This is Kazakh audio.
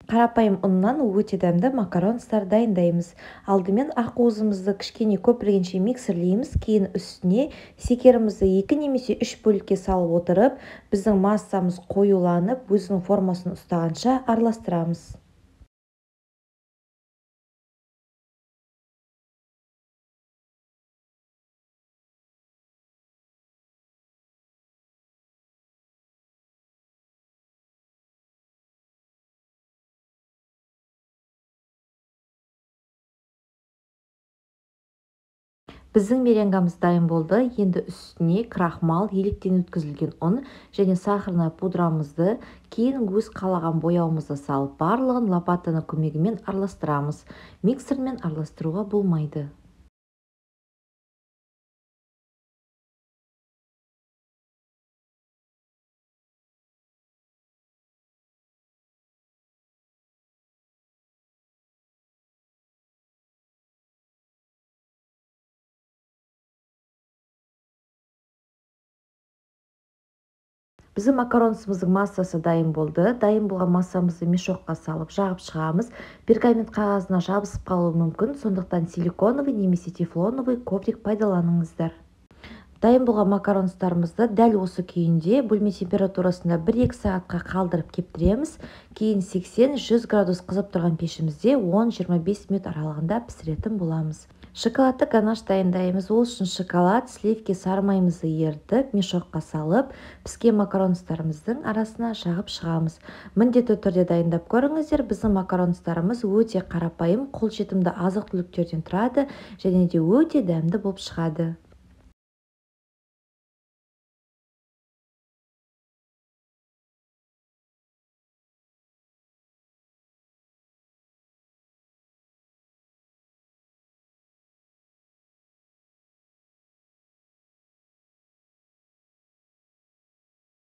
Қарапайым ұннан өте дәмді макаронстар дайындаймыз. Алдымен ақуызымызды кішкене көпіргенше миксерлейміз, кейін үстіне секерімізді 2 немесе 3 бөлікке салып отырып, біздің массамыз қоюланып, өзінің формасын ұстағанша араластырамыз. Біздің меренгамыз дайын болды. Енді үстіне крахмал, електен өткізілген ұн және сахарный пудрамызды, кейін өз қалаған бояуымызды салып, барлығын лопатаны көмегімен араластырамыз. Миксермен араластыруға болмайды. Біздің макаронымыздың массасы дайын болды. Дайын болған массамызды мешокқа салып жағып шығамыз. Пергамент қағазына жабысып қалуы мүмкін, сондықтан силиконовый немесе тефлоновый коврик пайдаланыңыздар. Дайын болған макарондарымызды дәл осы күйінде бөлме температурасында 1-2 сағатқа қалдырып кептіреміз. Кейін 80-100 градус қызып тұрған пешімізде 10-25 минут аралығында пісіретін боламыз. Шоколадты ганаш дайындаймыз. Ол үшін шоколад, сливки, сары майымызды ерітіп, мешокқа салып, піскен макарондарымыздың арасына жағып шығамыз. Міндетті түрде дайындап көріңіздер. Біздің макарондарымыз өте қарапайым, қолжетімді азық-түліктерден тұрады және де өте дәмді болып шығады.